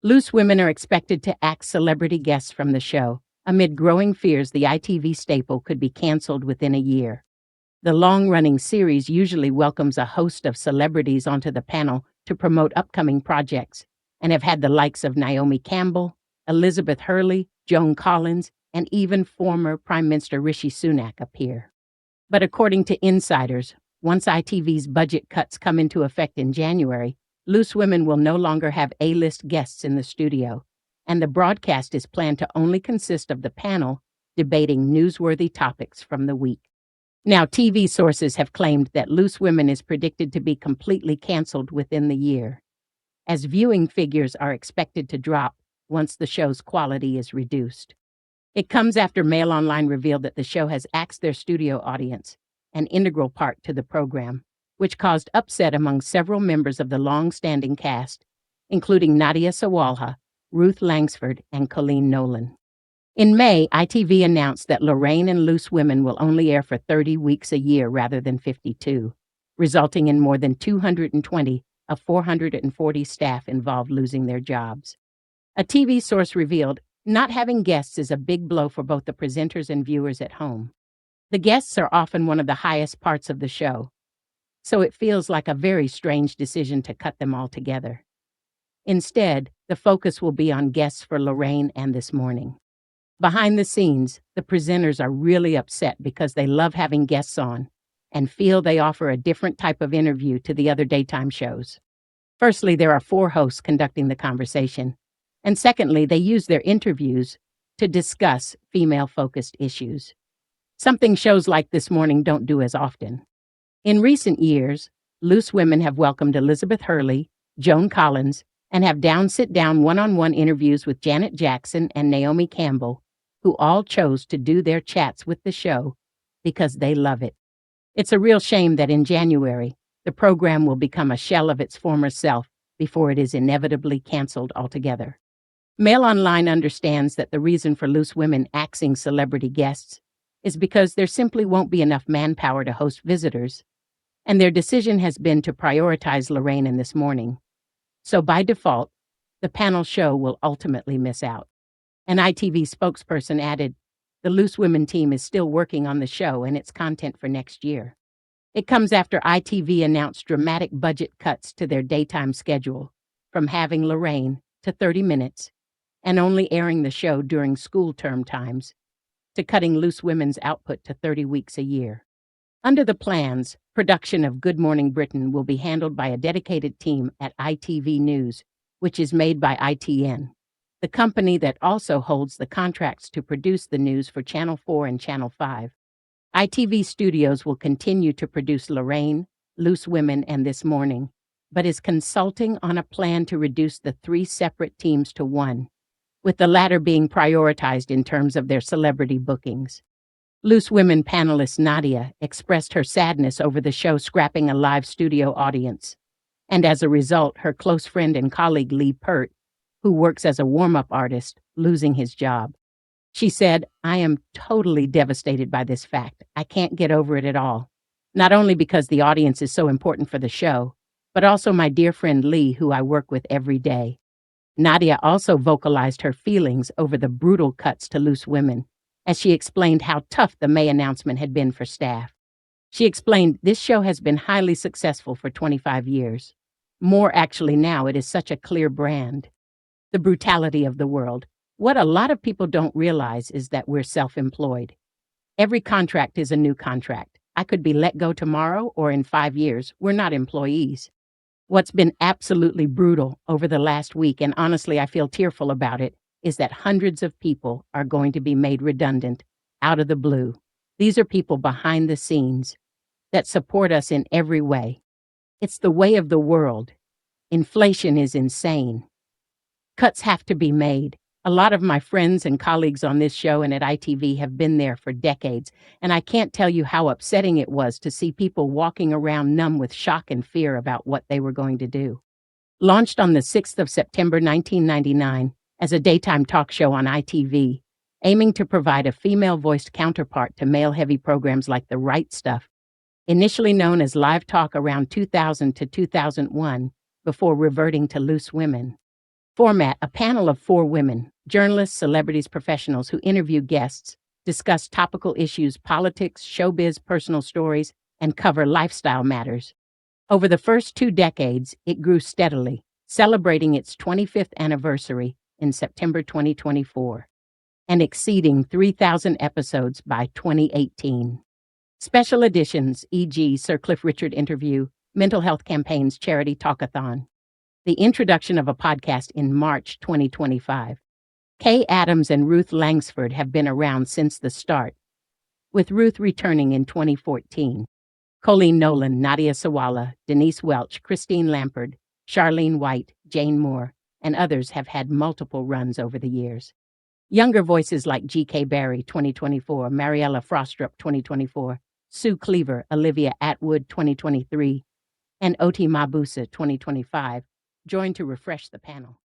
Loose women are expected to act celebrity guests from the show, amid growing fears the ITV staple could be canceled within a year. The long-running series usually welcomes a host of celebrities onto the panel to promote upcoming projects, and have had the likes of Naomi Campbell, Elizabeth Hurley, Joan Collins, and even former Prime Minister Rishi Sunak appear. But according to insiders, once ITV's budget cuts come into effect in January, Loose Women will no longer have A-list guests in the studio, and the broadcast is planned to only consist of the panel debating newsworthy topics from the week. Now, TV sources have claimed that Loose Women is predicted to be completely canceled within the year, as viewing figures are expected to drop once the show's quality is reduced. It comes after Mail Online revealed that the show has axed their studio audience, an integral part to the program, which caused upset among several members of the long-standing cast, including Nadia Sawalha, Ruth Langsford, and Colleen Nolan. In May, ITV announced that Lorraine and Loose Women will only air for 30 weeks a year rather than 52, resulting in more than 220 of 440 staff involved losing their jobs. A TV source revealed, not having guests is a big blow for both the presenters and viewers at home. The guests are often one of the highest parts of the show, so it feels like a very strange decision to cut them all together. Instead, the focus will be on guests for Lorraine and This Morning. Behind the scenes, the presenters are really upset because they love having guests on and feel they offer a different type of interview to the other daytime shows. Firstly, there are 4 hosts conducting the conversation, and secondly, they use their interviews to discuss female-focused issues, something shows like This Morning don't do as often. In recent years, Loose Women have welcomed Elizabeth Hurley, Joan Collins, and have sit-down one-on-one interviews with Janet Jackson and Naomi Campbell, who all chose to do their chats with the show because they love it. It's a real shame that in January, the program will become a shell of its former self before it is inevitably canceled altogether. Mail Online understands that the reason for Loose Women axing celebrity guests is because there simply won't be enough manpower to host visitors, and their decision has been to prioritize Lorraine and This Morning. So by default, the panel show will ultimately miss out. An ITV spokesperson added, "The Loose Women team is still working on the show and its content for next year." It comes after ITV announced dramatic budget cuts to their daytime schedule, from having Lorraine to 30 minutes and only airing the show during school term times, to cutting Loose Women's output to 30 weeks a year. Under the plans, production of Good Morning Britain will be handled by a dedicated team at ITV News, which is made by ITN, the company that also holds the contracts to produce the news for Channel 4 and Channel 5. ITV Studios will continue to produce Lorraine, Loose Women, and This Morning, but is consulting on a plan to reduce the 3 separate teams to 1, with the latter being prioritized in terms of their celebrity bookings. Loose Women panelist Nadia expressed her sadness over the show scrapping a live studio audience, and as a result, her close friend and colleague Lee Pert, who works as a warm-up artist, losing his job. She said, "I am totally devastated by this fact. I can't get over it at all. Not only because the audience is so important for the show, but also my dear friend Lee, who I work with every day." Nadia also vocalized her feelings over the brutal cuts to Loose Women, as she explained how tough the May announcement had been for staff. She explained, "This show has been highly successful for 25 years. More actually now, it is such a clear brand. The brutality of the world. What a lot of people don't realize is that we're self-employed. Every contract is a new contract. I could be let go tomorrow or in 5 years. We're not employees. What's been absolutely brutal over the last week, and honestly I feel tearful about it, is that hundreds of people are going to be made redundant out of the blue. These are people behind the scenes that support us in every way. It's the way of the world. Inflation is insane. Cuts have to be made. A lot of my friends and colleagues on this show and at ITV have been there for decades, and I can't tell you how upsetting it was to see people walking around numb with shock and fear about what they were going to do." Launched on the 6th of September 1999 as a daytime talk show on ITV, aiming to provide a female-voiced counterpart to male-heavy programs like The Right Stuff, initially known as Live Talk around 2000 to 2001, before reverting to Loose Women. Format: a panel of 4 women, journalists, celebrities, professionals who interview guests, discuss topical issues, politics, showbiz, personal stories, and cover lifestyle matters. Over the first 2 decades, it grew steadily, celebrating its 25th anniversary in September 2024 and exceeding 3,000 episodes by 2018. Special editions, e.g., Sir Cliff Richard interview, mental health campaigns, charity talkathon. The introduction of a podcast in March 2025. Kay Adams and Ruth Langsford have been around since the start, with Ruth returning in 2014. Colleen Nolan, Nadia Sawala, Denise Welch, Christine Lampard, Charlene White, Jane Moore, and others have had multiple runs over the years. Younger voices like G.K. Barry, 2024, Mariella Frostrup, 2024, Sue Cleaver, Olivia Atwood, 2023, and Oti Mabusa, 2025, joined to refresh the panel.